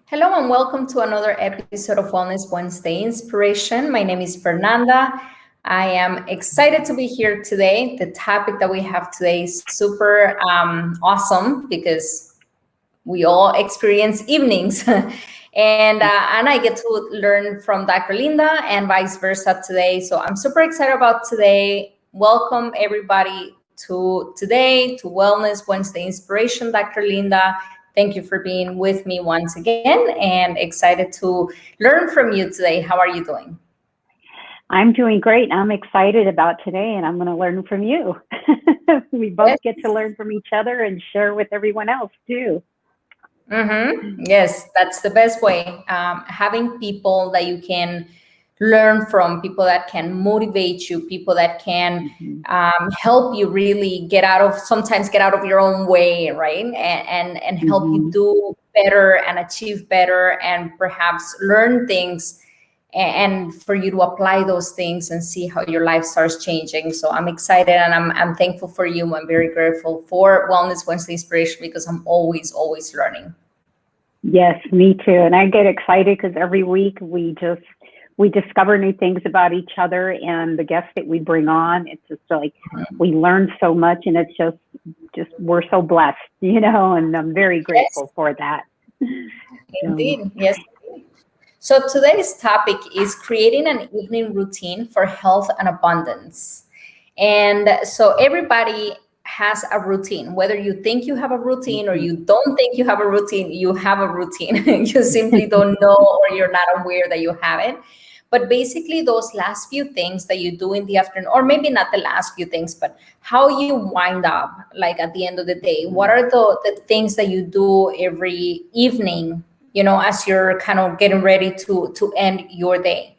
Hello and welcome to another episode of Wellness Wednesday Inspiration. My name is Fernanda. I am excited to be here today. The topic that we have today is super awesome because we all experience evenings. and I get to learn from Dr. Linda and vice versa today. So I'm super excited about today. Welcome everybody to today, to Wellness Wednesday Inspiration, Dr. Linda. Thank you for being with me once again and excited to learn from you today. How are you doing? I'm doing great. I'm excited about today and I'm going to learn from you. We both get to learn from each other and share with everyone else too. Yes, that's the best way. Having people that you can learn from, people that can motivate you, people that can help you really sometimes get out of your own way, right? And help you do better and achieve better and perhaps learn things and for you to apply those things and see how your life starts changing. So I'm excited and I'm thankful for you. I'm very grateful for Wellness Wednesday Inspiration because I'm always learning. Yes, me too. And I get excited because every week we discover new things about each other and the guests that we bring on. It's just like we learn so much and it's just we're so blessed, and I'm very grateful for that. Indeed, yes. So today's topic is creating an evening routine for health and abundance. And so everybody has a routine, whether you think you have a routine or you don't think you have a routine, you have a routine. You simply don't know or you're not aware that you have it. But basically those last few things that you do in the afternoon, or maybe not the last few things, but how you wind up, like at the end of the day, what are the things that you do every evening, as you're kind of getting ready to end your day?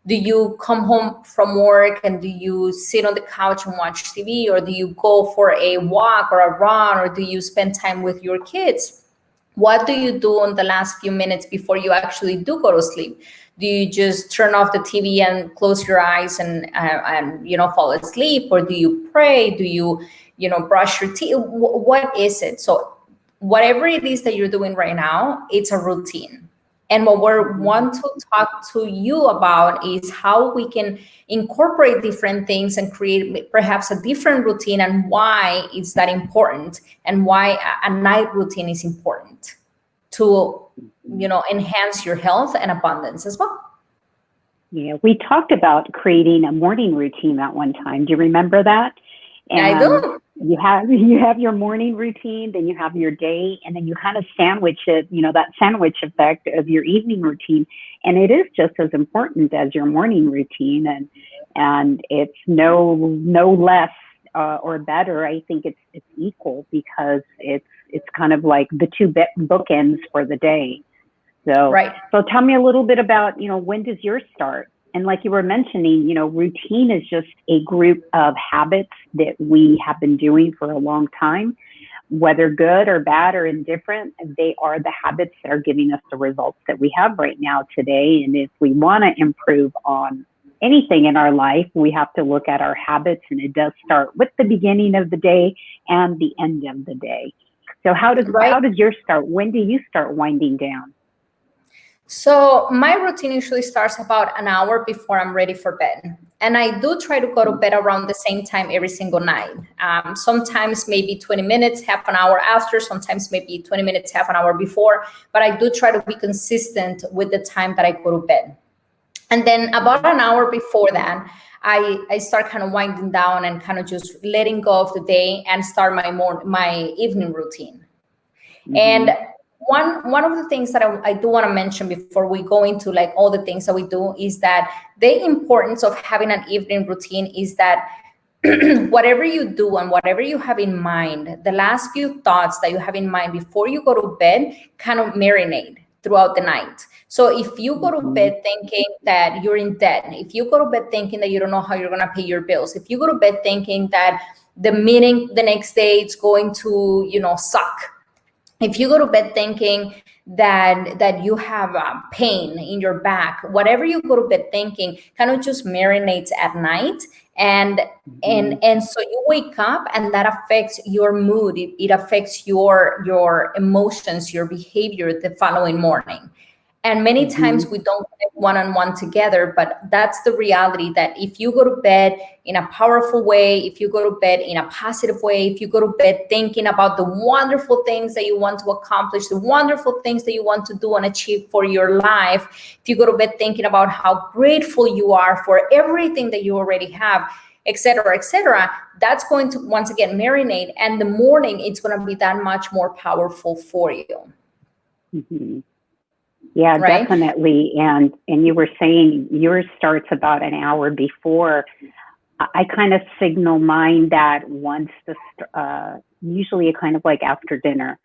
Do you come home from work and do you sit on the couch and watch TV, or do you go for a walk or a run, or do you spend time with your kids? What do you do on the last few minutes before you actually do go to sleep? Do you just turn off the TV and close your eyes and fall asleep, or do you pray? Do you brush your teeth? What is it? So whatever it is that you're doing right now, it's a routine. And what we want to talk to you about is how we can incorporate different things and create perhaps a different routine, and why it's that important, and why a night routine is important to, enhance your health and abundance as well. Yeah, we talked about creating a morning routine at one time. Do you remember that? And I do. You have your morning routine, then you have your day, and then you kind of sandwich it, that sandwich effect of your evening routine. And it is just as important as your morning routine, and it's no less or better. I think it's equal, because it's kind of like the two bookends for the day. So, right. So tell me a little bit about, when does yours start? And like you were mentioning, routine is just a group of habits that we have been doing for a long time, whether good or bad or indifferent. They are the habits that are giving us the results that we have right now today. And if we want to improve on anything in our life, we have to look at our habits, and it does start with the beginning of the day and the end of the day. So how does yours start? When do you start winding down? So my routine usually starts about an hour before I'm ready for bed. And I do try to go to bed around the same time every single night. Sometimes maybe 20 minutes, half an hour after, sometimes maybe 20 minutes, half an hour before. But I do try to be consistent with the time that I go to bed. And then about an hour before that, I start kind of winding down and kind of just letting go of the day and start my evening routine. And one of the things that I do want to mention before we go into like all the things that we do is that the importance of having an evening routine is that whatever you do and whatever you have in mind, the last few thoughts that you have in mind before you go to bed kind of marinate throughout the night. So if you go to bed thinking that you're in debt, if you go to bed thinking that you don't know how you're going to pay your bills, if you go to bed thinking that the meeting the next day it's going to, suck, if you go to bed thinking that you have pain in your back, whatever you go to bed thinking kind of just marinates at night and and so you wake up, and that affects your mood. It affects your emotions, your behavior the following morning. And many times we don't get one-on-one together, but that's the reality, that if you go to bed in a powerful way, if you go to bed in a positive way, if you go to bed thinking about the wonderful things that you want to accomplish, the wonderful things that you want to do and achieve for your life, if you go to bed thinking about how grateful you are for everything that you already have, etc., that's going to once again marinate, and the morning it's going to be that much more powerful for you. Yeah, right? definitely. And you were saying yours starts about an hour before. I kind of signal mine that once usually kind of like after dinner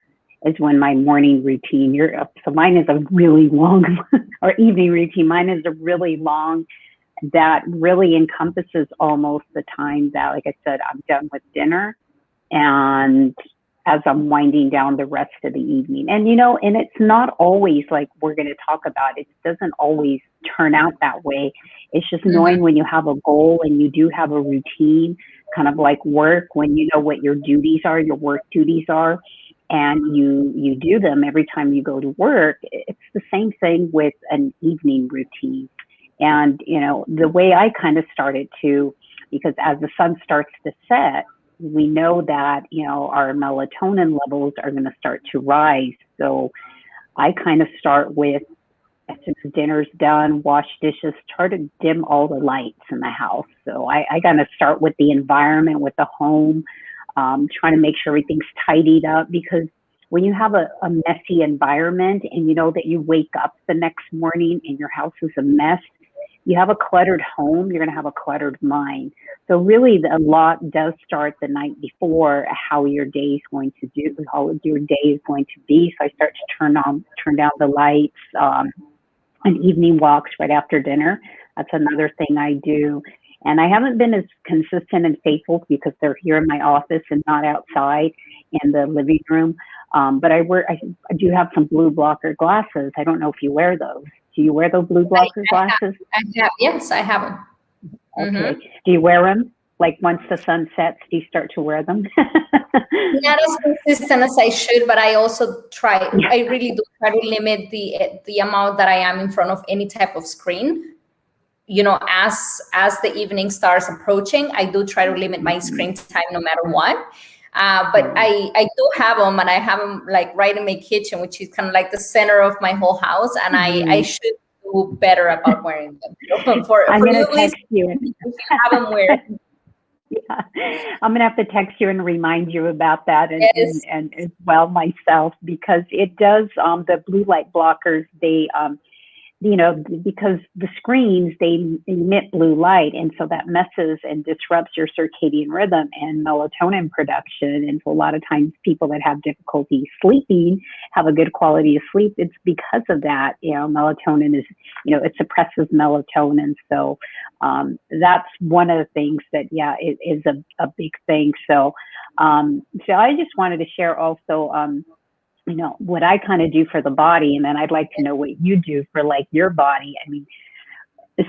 is when my morning routine. So mine is a really long, or evening routine. Mine is a really long, that really encompasses almost the time that, like I said, I'm done with dinner, and as I'm winding down the rest of the evening. And, and it's not always like we're going to talk about. It doesn't always turn out that way. It's just knowing when you have a goal and you do have a routine, kind of like work, when you know what your duties are, your work duties are, and you do them every time you go to work. It's the same thing with an evening routine. And, the way I kind of started to, because as the sun starts to set, we know that, our melatonin levels are going to start to rise. So I kind of start with, as soon as dinner's done, wash dishes, try to dim all the lights in the house. So I kind of start with the environment, with the home, trying to make sure everything's tidied up, because when you have a messy environment and you know that you wake up the next morning and your house is a mess, you have a cluttered home, you're going to have a cluttered mind. So really a lot does start the night before, how your day is going to do, how your day is going to be. So I start to turn down the lights, and evening walks right after dinner. That's another thing I do. And I haven't been as consistent and faithful because they're here in my office and not outside in the living room. But I do have some blue blocker glasses. I don't know if you wear those. Do you wear those blue blocker glasses? I have, yes, I have them. Okay. Do you wear them? Like once the sun sets, do you start to wear them? Not as consistent as I should, but I also try. I really do try to limit the amount that I am in front of any type of screen. As the evening starts approaching, I do try to limit my screen time no matter what. But I do have them, and I have them like right in my kitchen, which is kind of like the center of my whole house. And I should do better about wearing them. I'm for going you, to please, text you. have them wear. Yeah, I'm going to have to text you and remind you about that, and, Yes. and as well myself, because it does, the blue light blockers, they, because the screens, they emit blue light, and so that messes and disrupts your circadian rhythm and melatonin production. And so a lot of times people that have difficulty sleeping have a good quality of sleep. It's because of that. Melatonin is, it suppresses melatonin. So that's one of the things that, it is a big thing. So I just wanted to share also, what I kind of do for the body, and then I'd like to know what you do for like your body. I mean,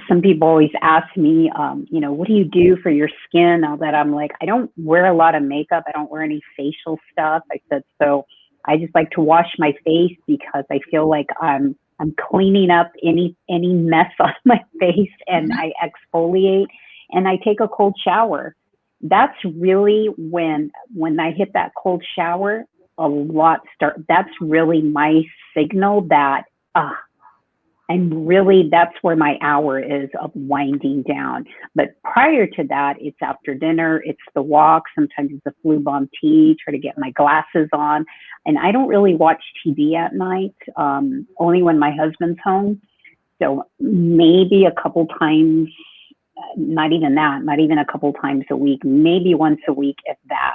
some people always ask me, what do you do for your skin? Now that I'm like, I don't wear a lot of makeup. I don't wear any facial stuff. I said, so I just like to wash my face because I feel like I'm cleaning up any mess on my face, and I exfoliate and I take a cold shower. That's really when I hit that cold shower, that's really my signal that, and really that's where my hour is of winding down. But prior to that, it's after dinner, it's the walk, sometimes it's a Flu Bomb tea, try to get my glasses on. And I don't really watch TV at night, only when my husband's home. So maybe a couple times, not even a couple times a week, maybe once a week, if that.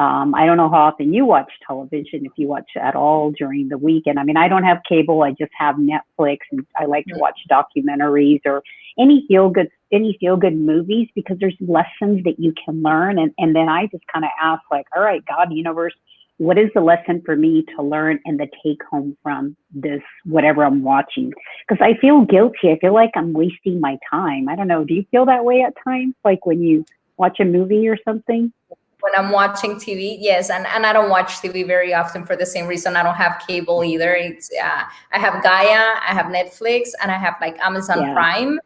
I don't know how often you watch television, if you watch at all during the weekend. I mean, I don't have cable. I just have Netflix, and I like to watch documentaries or any feel good movies, because there's lessons that you can learn. And then I just kind of ask, like, all right, God, universe, what is the lesson for me to learn and the take home from this, whatever I'm watching? Because I feel guilty. I feel like I'm wasting my time. I don't know. Do you feel that way at times? Like when you watch a movie or something? When I'm watching TV, yes, and I don't watch TV very often for the same reason. I don't have cable either. It's I have Gaia, I have Netflix, and I have like Amazon Yeah. Prime,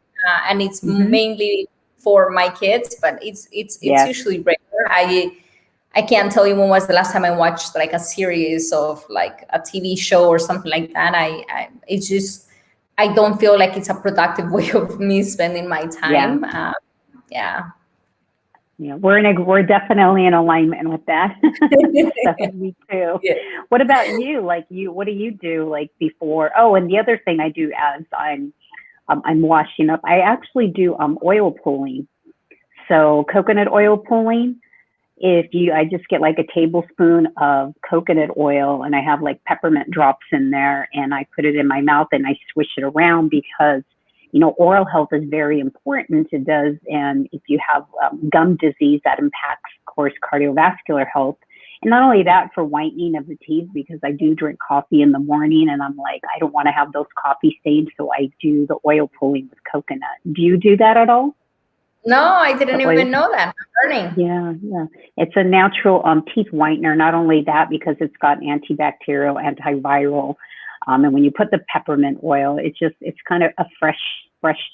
and it's Mm-hmm. mainly for my kids, but it's Yes. usually regular. I can't tell you when was the last time I watched like a series of like a TV show or something like that. It's just I don't feel like it's a productive way of me spending my Yeah. time. Yeah. Yeah, we're definitely in alignment with that. So me too. Yeah. What about you? Like what do you do like before? Oh, and the other thing I do as I'm washing up, I actually do oil pulling. So coconut oil pulling. I just get like a tablespoon of coconut oil and I have like peppermint drops in there and I put it in my mouth and I swish it around because oral health is very important. It does. And if you have gum disease, that impacts, of course, cardiovascular health. And not only that, for whitening of the teeth, because I do drink coffee in the morning and I'm like, I don't want to have those coffee stains. So I do the oil pulling with coconut. Do you do that at all? No, I didn't The oil? even know that. I'm learning. Yeah. It's a natural teeth whitener. Not only that, because it's got antibacterial, antiviral. And when you put the peppermint oil, it's kind of a fresh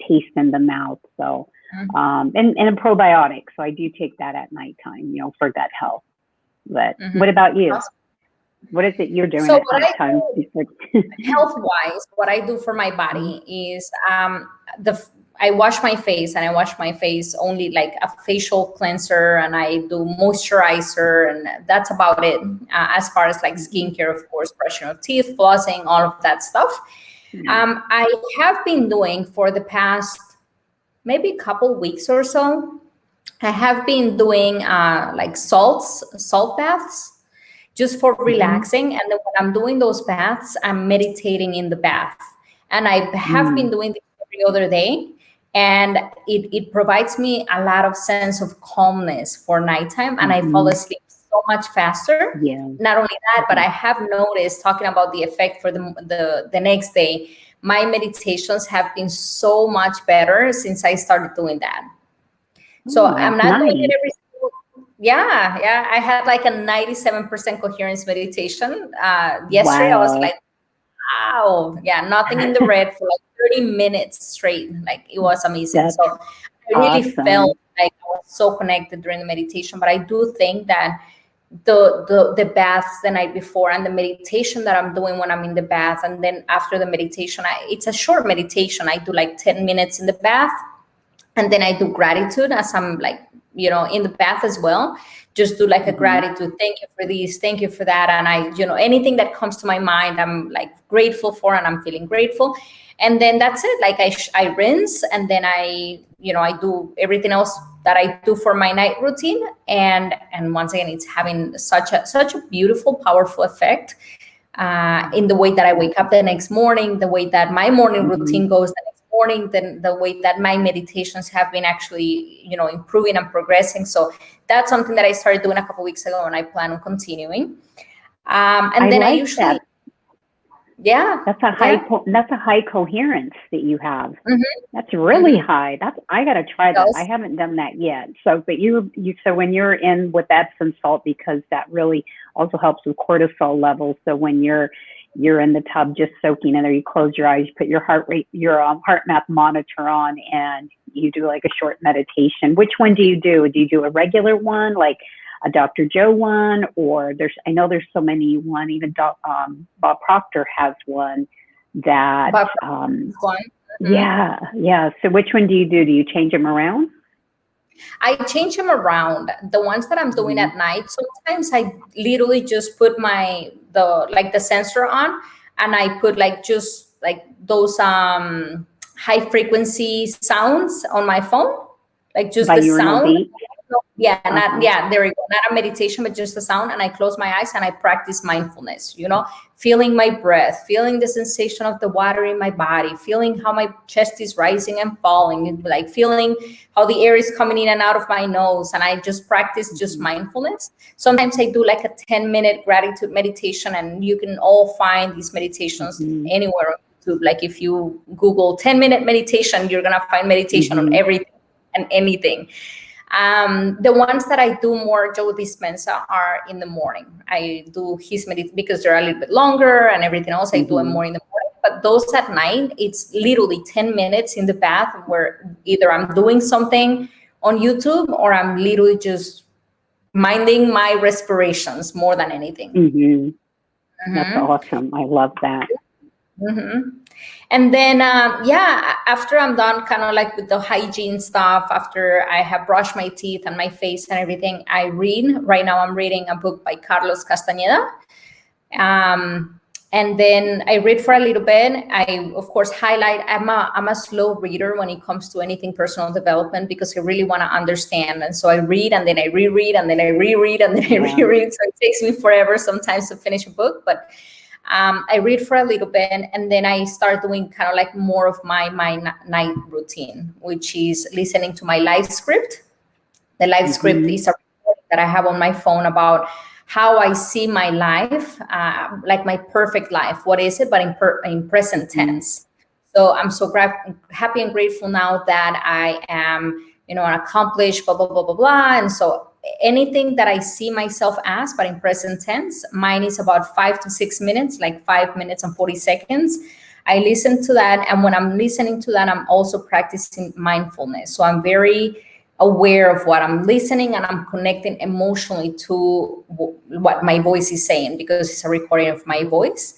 taste in the mouth. So, and a probiotic. So I do take that at nighttime, for gut health. But what about you? Awesome. What is it you're doing So at what nighttime? health-wise, what I do for my body is I wash my face, and I wash my face only like a facial cleanser, and I do moisturizer, and that's about it. As far as like skincare, of course, brushing of teeth, flossing, all of that stuff. I have been doing for the past maybe a couple weeks or so. I have been doing like salt baths, just for relaxing. And then when I'm doing those baths, I'm meditating in the bath. And I have been doing this every other day. And it provides me a lot of sense of calmness for nighttime. And I fall asleep so much faster. Yeah. Not only that, but I have noticed, talking about the effect for the next day, my meditations have been so much better since I started doing that. So I'm not doing it every single. Yeah. I had like a 97% coherence meditation. Yesterday, I was like, wow. Yeah, nothing in the red for like 30 minutes straight. Like it was amazing. That's so I really felt like I was so connected during the meditation. But I do think that the baths the night before and the meditation that I'm doing when I'm in the bath, and then after the meditation, it's a short meditation. I do like 10 minutes in the bath. And then I do gratitude as I'm like, in the bath as well. Just do like a gratitude. Thank you for this. Thank you for that. And I, anything that comes to my mind, I'm like grateful for, and I'm feeling grateful. And then that's it. Like I rinse, and then I do everything else that I do for my night routine. And once again, it's having such a beautiful, powerful effect in the way that I wake up the next morning, the way that my morning routine goes the next morning, then the way that my meditations have been actually, improving and progressing. So that's something that I started doing a couple of weeks ago, and I plan on continuing. And then I usually, that's a high coherence that you have. That's really high. I got to try that. I haven't done that yet. So, but so when you're in with Epsom salt, because that really also helps with cortisol levels. So when you're in the tub just soaking in there, you close your eyes, you put your heart rate, your heart map monitor on, and you do like a short meditation. Which one do you do? Do you do a regular one, like a Dr. Joe one, or I know there's so many one, even Bob Proctor has one that, yeah. So which one do you do? Do you change them around? I change them around. The ones that I'm doing at night, sometimes I literally just put the sensor on, and I put like just like those high frequency sounds on my phone, like just the sound. Yeah, not, Uh-huh. yeah, there we go. Not a meditation, but just a sound. And I close my eyes and I practice mindfulness, feeling my breath, feeling the sensation of the water in my body, feeling how my chest is rising and falling, and like feeling how the air is coming in and out of my nose. And I just practice just mindfulness. Sometimes I do like a 10-minute gratitude meditation, and you can all find these meditations Mm-hmm. anywhere on YouTube. Like if you Google 10-minute meditation, you're going to find meditation on Mm-hmm. everything and anything. The ones that I do more, Joe Dispenza, are in the morning. I do his meditation because they're a little bit longer, and everything else I do them Mm-hmm. more in the morning. But those at night, it's literally 10 minutes in the bath where either I'm doing something on YouTube or I'm literally just minding my respirations more than anything. Mm-hmm. That's Mm-hmm. awesome. I love that. Mm-hmm. And then, yeah, after I'm done kind of like with the hygiene stuff, after I have brushed my teeth and my face and everything, I read. Right now, I'm reading a book by Carlos Castaneda. And then I read for a little bit. I, of course, highlight. I'm a slow reader when it comes to anything personal development because I really want to understand. And so I read and then I reread and then I reread and then I Yeah. reread. So it takes me forever sometimes to finish a book, but I read for a little bit, and then I start doing kind of like more of my night routine, which is listening to my life script. The life script Mm-hmm. is a recording that I have on my phone about how I see my life, like my perfect life. What is it? But in present Mm-hmm. tense. So I'm so happy and grateful now that I am, an accomplished, blah, blah, blah, blah, blah. And so anything that I see myself as, but in present tense, mine is about 5 to 6 minutes, like 5 minutes and 40 seconds. I listen to that. And when I'm listening to that, I'm also practicing mindfulness. So I'm very aware of what I'm listening, and I'm connecting emotionally to what my voice is saying because it's a recording of my voice.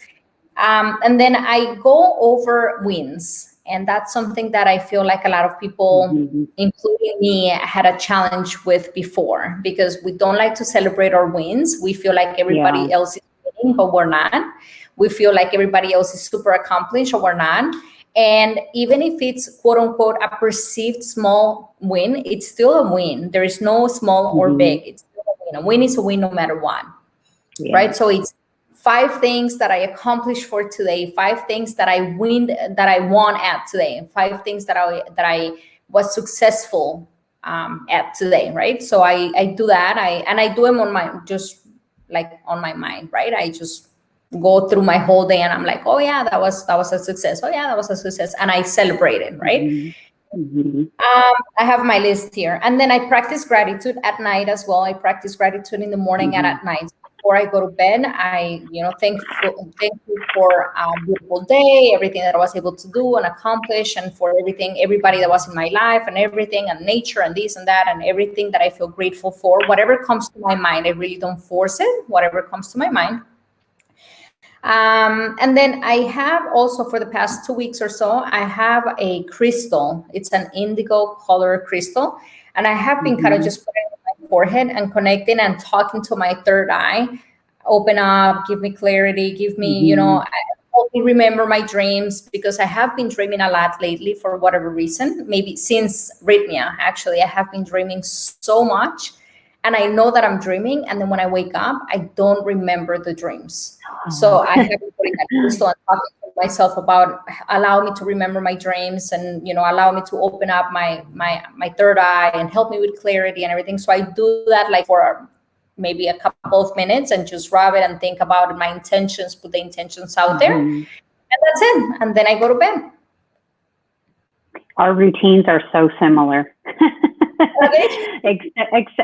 And then I go over wins. And that's something that I feel like a lot of people, Mm-hmm. including me, had a challenge with before because we don't like to celebrate our wins. We feel like Yeah. everybody else is winning, but we're not. We feel like everybody else is super accomplished, or we're not. And even if it's quote unquote a perceived small win, it's still a win. There is no small or Mm-hmm. big. It's still a win. A win is a win no matter what, Yeah. right? So it's 5 things that I accomplished for today, 5 things that I won at today, 5 things that I was successful at today, right? So I do that. I do them on my just like on my mind, right? I just go through my whole day and I'm like, oh yeah, that was a success. Oh yeah, that was a success, and I celebrate it, right? Mm-hmm. Mm-hmm. I have my list here. And then I practice gratitude at night as well. I practice gratitude in the morning and Mm-hmm. at night. Before I go to bed, I, thank you for a beautiful day, everything that I was able to do and accomplish, and for everybody that was in my life and everything, and nature and this and that, and everything that I feel grateful for. Whatever comes to my mind, I really don't force it. Whatever comes to my mind. And then I have also, for the past 2 weeks or so, I have a crystal. It's an indigo color crystal. And I have been kind of Mm-hmm. just putting it on my forehead and connecting and talking to my third eye. Open up, give me clarity, give me, Mm-hmm. help me remember my dreams, because I have been dreaming a lot lately for whatever reason. Maybe since rhythmia, actually, I have been dreaming so much. And I know that I'm dreaming. And then when I wake up, I don't remember the dreams. So Oh. I have been putting that crystal and talking to myself about allow me to remember my dreams, and allow me to open up my third eye and help me with clarity and everything. So I do that like for maybe a couple of minutes and just rub it and think about my intentions, put the intentions out there, Mm-hmm. and that's it. And then I go to bed. Our routines are so similar. Okay.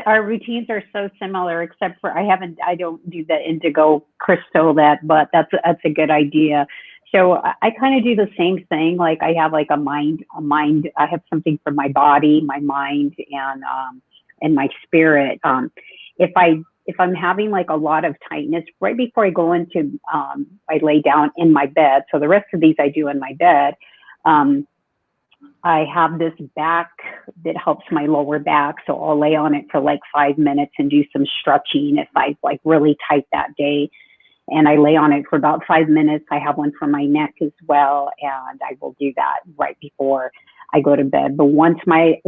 Our routines are so similar, except for I don't do the indigo crystal but that's a good idea. So I kind of do the same thing. Like I have like a mind. I have something for my body, my mind, and my spirit. If I'm having like a lot of tightness right before I go into, I lay down in my bed. So the rest of these I do in my bed. I have this back that helps my lower back. So I'll lay on it for like 5 minutes and do some stretching if I like really tight that day. And I lay on it for about 5 minutes. I have one for my neck as well. And I will do that right before I go to bed. But once my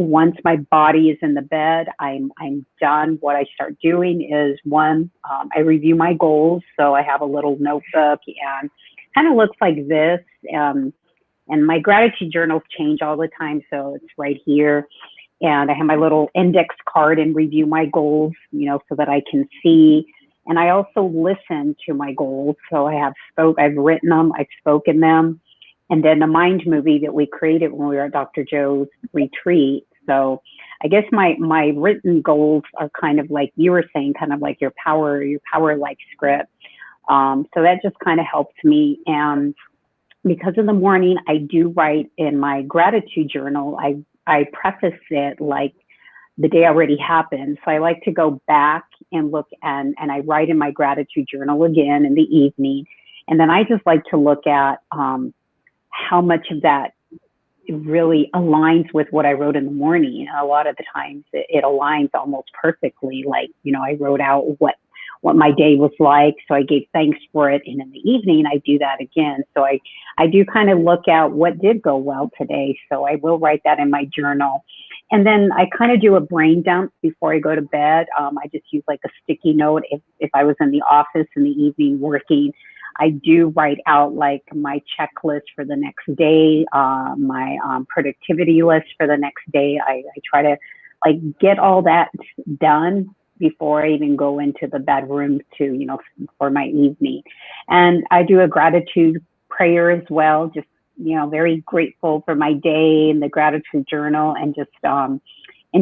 body is in the bed, I'm done. What I start doing is one, I review my goals. So I have a little notebook and kind of looks like this. And my gratitude journals change all the time, so it's right here. And I have my little index card and review my goals, so that I can see. And I also listen to my goals. So I've written them, I've spoken them. And then the mind movie that we created when we were at Dr. Joe's retreat. So I guess my written goals are kind of like you were saying, kind of like your power like script. So that just kind of helps me. And because in the morning I do write in my gratitude journal, I preface it like the day already happened. So I like to go back and look and I write in my gratitude journal again in the evening. And then I just like to look at how much of that really aligns with what I wrote in the morning. A lot of the times it aligns almost perfectly. Like, I wrote out what my day was like. So I gave thanks for it. And in the evening, I do that again. So I do kind of look at what did go well today. So I will write that in my journal. And then I kind of do a brain dump before I go to bed. I just use like a sticky note. If I was in the office in the evening working, I do write out like my checklist for the next day, my productivity list for the next day. I try to like get all that done before I even go into the bedroom for my evening. And I do a gratitude prayer as well, just, very grateful for my day and the gratitude journal, and just, and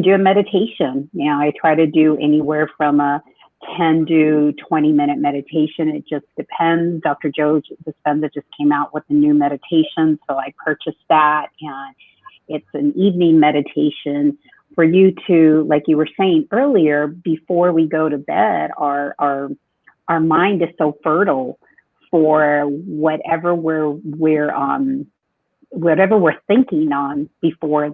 do a meditation. I try to do anywhere from a 10 to 20-minute meditation. It just depends. Dr. Joe Dispenza just came out with a new meditation, so I purchased that, and it's an evening meditation for you to, like you were saying earlier, before we go to bed, our mind is so fertile for whatever we're thinking on before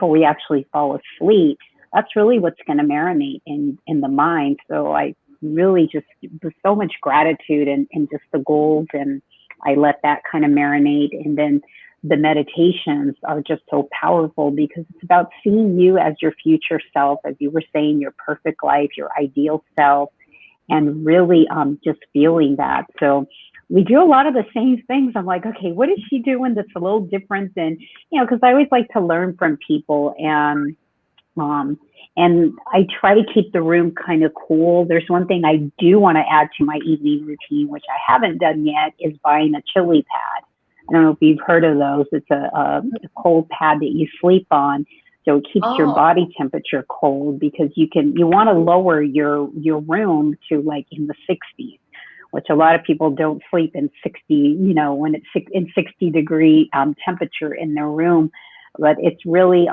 we actually fall asleep. That's really what's going to marinate in the mind. So I really just, there's so much gratitude and just the goals, and I let that kind of marinate. And then the meditations are just so powerful because it's about seeing you as your future self, as you were saying, your perfect life, your ideal self, and really just feeling that. So we do a lot of the same things. I'm like, okay, what is she doing that's a little different than, because I always like to learn from people, and I try to keep the room kind of cool. There's one thing I do want to add to my evening routine, which I haven't done yet, is buying a chili pad. I don't know if you've heard of those. It's a cold pad that you sleep on, so it keeps your body temperature cold, because you want to lower your room to like in the 60s, which a lot of people don't sleep in 60, when it's in 60-degree temperature in their room. But it's really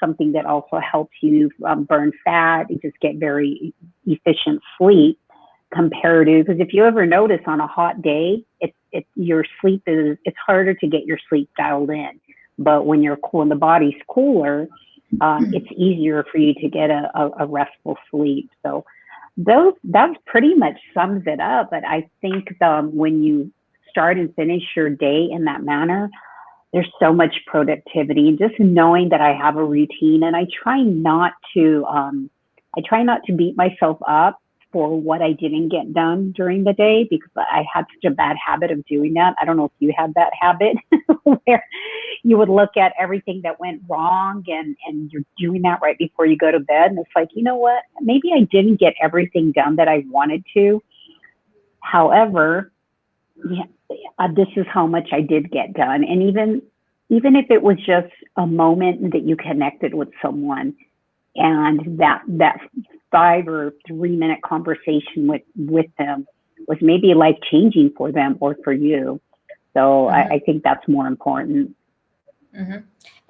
something that also helps you burn fat. You just get very efficient sleep compared to, because if you ever notice on a hot day, your sleep it's harder to get your sleep dialed in. But when you're cool and the body's cooler, it's easier for you to get a restful sleep. So that pretty much sums it up. But I think when you start and finish your day in that manner, there's so much productivity, and just knowing that I have a routine. And I try not to beat myself up for what I didn't get done during the day, because I had such a bad habit of doing that. I don't know if you had that habit where you would look at everything that went wrong, and you're doing that right before you go to bed. And it's like, you know what, maybe I didn't get everything done that I wanted to. However, this is how much I did get done. And even if it was just a moment that you connected with someone, and that 5 or 3 minute conversation with them was maybe life changing for them or for you. So I think that's more important. Mm-hmm.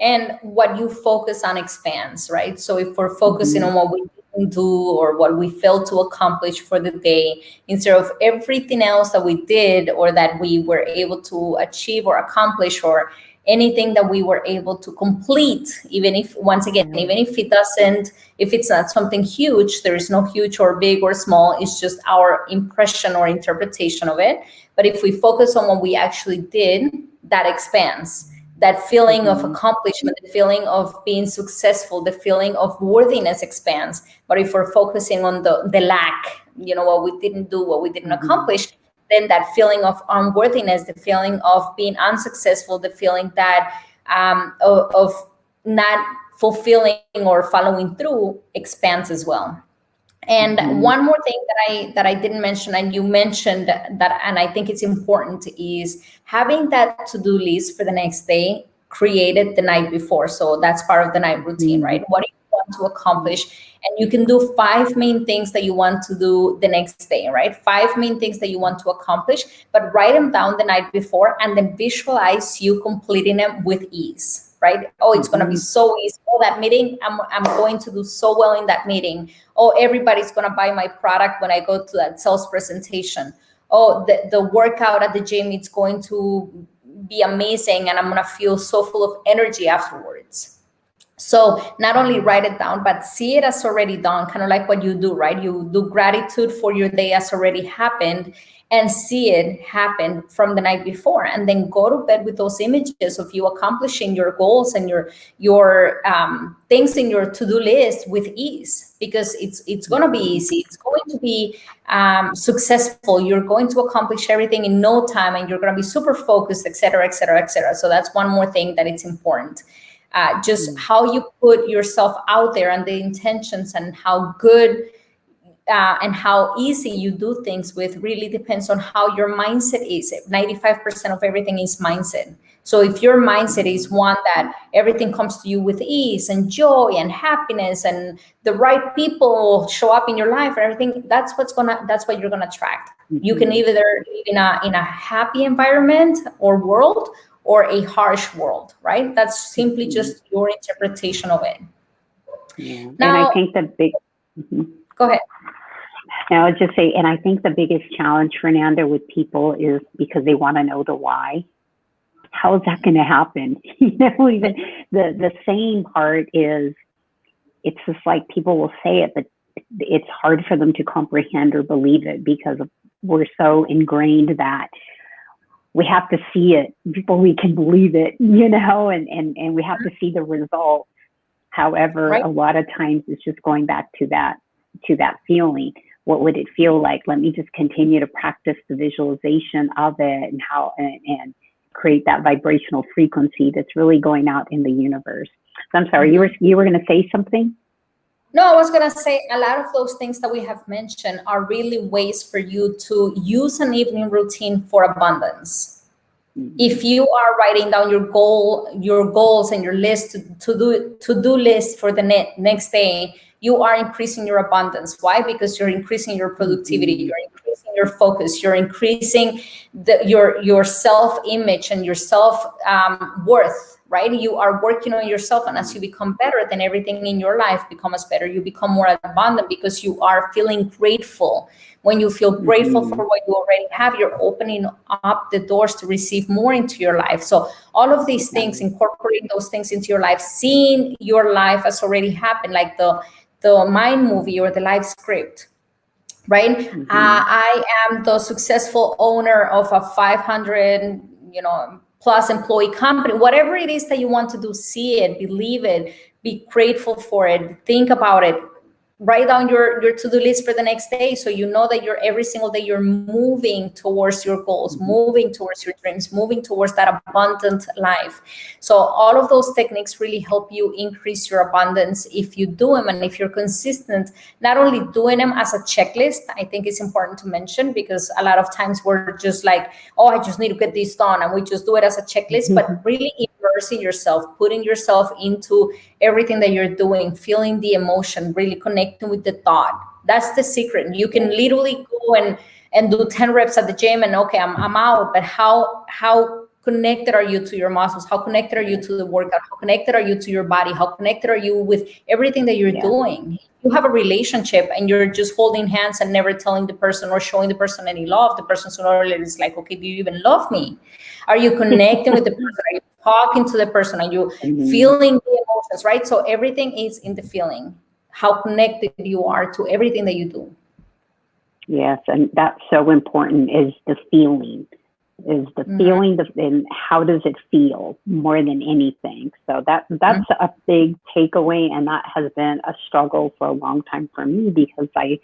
And what you focus on expands, right? So if we're focusing on what we didn't do or what we failed to accomplish for the day, instead of everything else that we did or that we were able to achieve or accomplish, or anything that we were able to complete, even if, once again, even if it's not something huge, there is no huge or big or small, it's just our impression or interpretation of it. But if we focus on what we actually did, that expands. that feeling of accomplishment, the feeling of being successful, the feeling of worthiness expands. But if we're focusing on the lack, what we didn't do, what we didn't accomplish, then that feeling of unworthiness, the feeling of being unsuccessful, the feeling that of not fulfilling or following through expands as well. And one more thing that I didn't mention, and you mentioned that, and I think it's important, is having that to-do list for the next day created the night before. So that's part of the night routine, right? What do you want to accomplish? And you can do 5 main things that you want to do the next day, right? 5 main things that you want to accomplish, but write them down the night before and then visualize you completing them with ease, right? Oh, it's going to be so easy. Oh, that meeting, I'm going to do so well in that meeting. Oh, everybody's going to buy my product when I go to that sales presentation. Oh, the workout at the gym, it's going to be amazing and I'm going to feel so full of energy afterwards. So not only write it down, but see it as already done, kind of like what you do, right? You do gratitude for your day as already happened and see it happen from the night before, and then go to bed with those images of you accomplishing your goals and your things in your to-do list with ease, because it's going to be easy. It's going to be successful. You're going to accomplish everything in no time, and you're going to be super focused, et cetera, et cetera, et cetera. So that's one more thing that it's important. Just how you put yourself out there and the intentions and how good and how easy you do things with really depends on how your mindset is. 95% of everything is mindset. So if your mindset is one that everything comes to you with ease and joy and happiness and the right people show up in your life and everything, that's what you're gonna attract. You can either live in a happy environment or world, or a harsh world, right? That's simply just your interpretation of it. Yeah. Now, and I think the big... Go ahead. Now, I'll just say, and I think the biggest challenge, Fernanda, with people is because they want to know the why. How is that going to happen? Even the saying part is, it's just like people will say it, but it's hard for them to comprehend or believe it because we're so ingrained that we have to see it before we can believe it, and we have to see the result. However, a lot of times it's just going back to that feeling. What would it feel like? Let me just continue to practice the visualization of it and create that vibrational frequency that's really going out in the universe. So I'm sorry, you were going to say something? No, I was going to say a lot of those things that we have mentioned are really ways for you to use an evening routine for abundance. If you are writing down your goals and your list to-do list for the next day, you are increasing your abundance. Why? Because you're increasing your productivity, you're increasing your focus, you're increasing your self-image and your self-worth. Right? You are working on yourself, and as you become better, then everything in your life becomes better. You become more abundant because you are feeling grateful. When you feel grateful for what you already have, you're opening up the doors to receive more into your life. So all of these things, incorporating those things into your life, seeing your life as already happened, like the mind movie or the life script. Right? I am the successful owner of a 500, plus employee company. Whatever it is that you want to do, see it, believe it, be grateful for it, think about it. Write down your to-do list for the next day, so you know that every single day you're moving towards your goals, moving towards your dreams, moving towards that abundant life. So all of those techniques really help you increase your abundance if you do them, and if you're consistent, not only doing them as a checklist. I think it's important to mention, because a lot of times we're just like, oh, I just need to get this done, and we just do it as a checklist. But really immersing yourself, putting yourself into everything that you're doing, feeling the emotion, really connecting with the thought. That's the secret. You can literally go and do 10 reps at the gym and okay, I'm out. But how connected are you to your muscles? How connected are you to the workout? How connected are you to your body? How connected are you with everything that you're doing? You have a relationship and you're just holding hands and never telling the person or showing the person any love. The person sooner or later is like, okay, do you even love me? Are you connecting with the person? Are you talking to the person? Are you feeling the emotions, right? So everything is in the feeling, how connected you are to everything that you do. Yes, and that's so important, is the feeling. is the Mhm. feeling and how does it feel more than anything. So that's a big takeaway, and that has been a struggle for a long time for me, because I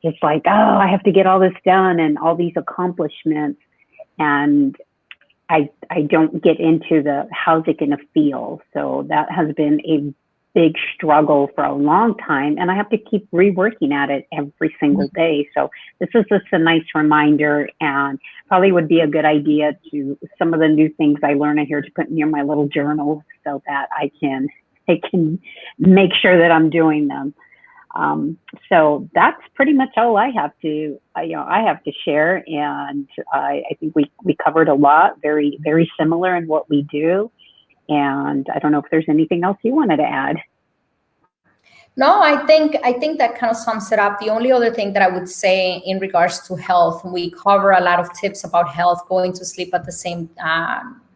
just like, oh, I have to get all this done and all these accomplishments, and I don't get into the how's it going to feel. So that has been a big struggle for a long time, and I have to keep reworking at it every single day. So this is just a nice reminder, and probably would be a good idea to some of the new things I learn here to put near my little journal, so that I can make sure that I'm doing them. So that's pretty much all I have to, I have to share. And I think we covered a lot, very, very similar in what we do. And I don't know if there's anything else you wanted to add. No, I think that kind of sums it up. The only other thing that I would say in regards to health, we cover a lot of tips about health, going to sleep at the same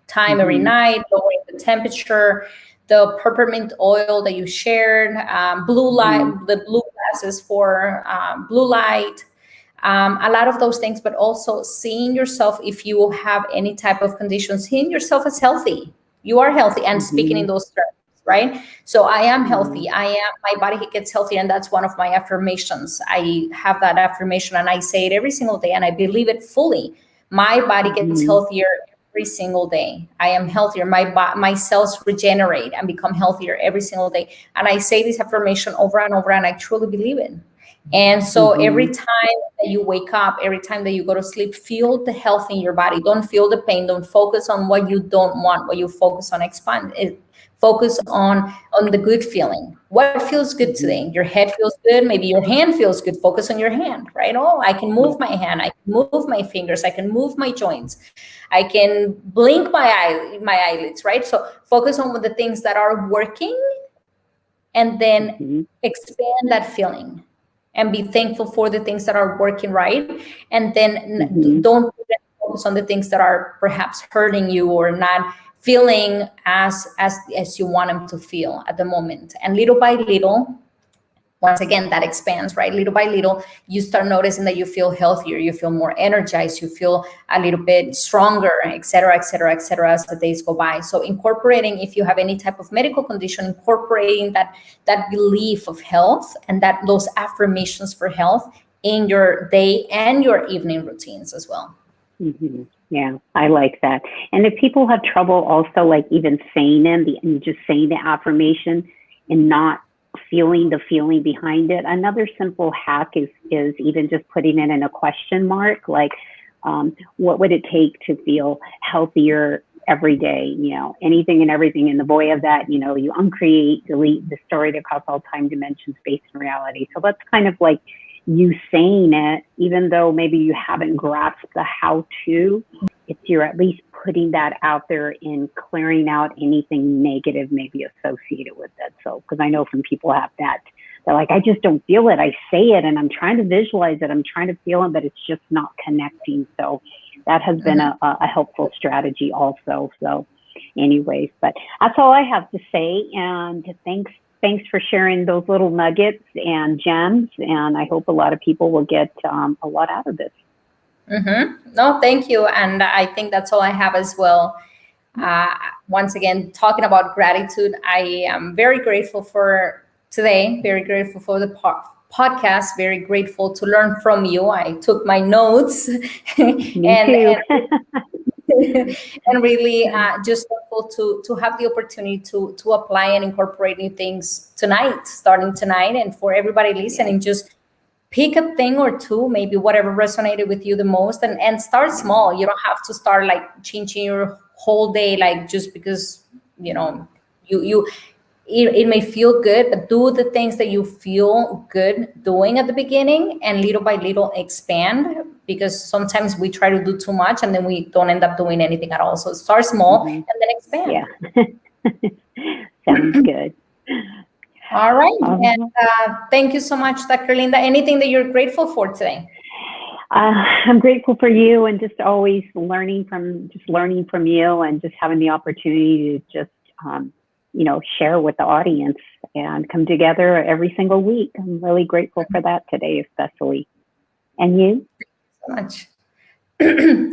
time every night, lowering the temperature, the peppermint oil that you shared, blue light, the blue glasses for blue light, a lot of those things, but also seeing yourself, if you have any type of condition, seeing yourself as healthy. You are healthy, and speaking in those terms, right? So I am healthy. My body gets healthy, and that's one of my affirmations. I have that affirmation, and I say it every single day, and I believe it fully. My body gets healthier every single day. I am healthier. My cells regenerate and become healthier every single day. And I say this affirmation over and over, and I truly believe it. And so every time that you wake up, every time that you go to sleep, feel the health in your body. Don't feel the pain. Don't focus on what you don't want. What you focus on, expand it. Focus on the good feeling. What feels good today? Your head feels good. Maybe your hand feels good. Focus on your hand, right? Oh, I can move my hand. I can move my fingers. I can move my joints. I can blink my eyelids, right? So focus on the things that are working, and then expand that feeling and be thankful for the things that are working right. And then don't focus on the things that are perhaps hurting you or not feeling as you want them to feel at the moment. And little by little, once again, that expands, right? Little by little, you start noticing that you feel healthier, you feel more energized, you feel a little bit stronger, et cetera, et cetera, et cetera, as the days go by. So incorporating, if you have any type of medical condition, incorporating that belief of health and those affirmations for health in your day and your evening routines as well. Yeah, I like that. And if people have trouble also, like even saying and just saying the affirmation and not feeling the feeling behind it, another simple hack is even just putting it in a question mark, like what would it take to feel healthier every day? Anything and everything in the void of that, you uncreate, delete, distort across all time, dimension, space, and reality. So that's kind of like you saying it, even though maybe you haven't grasped the how to, if you're at least putting that out there and clearing out anything negative maybe associated with it. So, because I know some people have that, they're like, I just don't feel it. I say it and I'm trying to visualize it. I'm trying to feel it, but it's just not connecting. So that has been a helpful strategy also. So anyways, but that's all I have to say. And thanks for sharing those little nuggets and gems. And I hope a lot of people will get a lot out of this. No, thank you. And I think that's all I have as well. Once again, talking about gratitude, I am very grateful for today, very grateful for the podcast, very grateful to learn from you. I took my notes and and really just thankful to have the opportunity to apply and incorporate new things tonight, starting tonight. And for everybody listening, just pick a thing or two, maybe whatever resonated with you the most, and start small. You don't have to start like changing your whole day, like just because, it may feel good, but do the things that you feel good doing at the beginning, and little by little expand, because sometimes we try to do too much and then we don't end up doing anything at all. So start small and then expand. Yeah. Sounds good. All right. And thank you so much, Dr. Linda. Anything that you're grateful for today? I'm grateful for you, and just always learning from you, and just having the opportunity to just, share with the audience and come together every single week. I'm really grateful for that today, especially. And you? Thank you so much.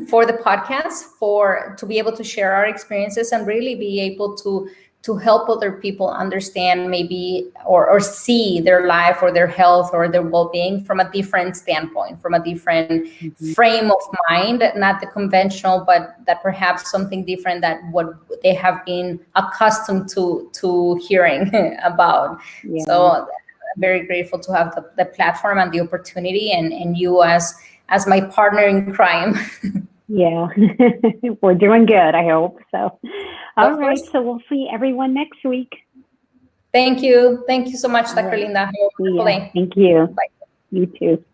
for the podcast, for to be able to share our experiences and really be able to help other people understand maybe or see their life or their health or their well-being from a different standpoint, from a different Mhm. frame of mind, not the conventional, but that perhaps something different that what they have been accustomed to hearing about. So Yeah. I'm very grateful to have the platform and the opportunity, and you as my partner in crime. Yeah. We're doing good, I hope. So, all Of right. course. So we'll see everyone next week. Thank you. Thank you so much, All Dr. right. Linda. Have a See wonderful ya. day. Thank you. Bye. You too.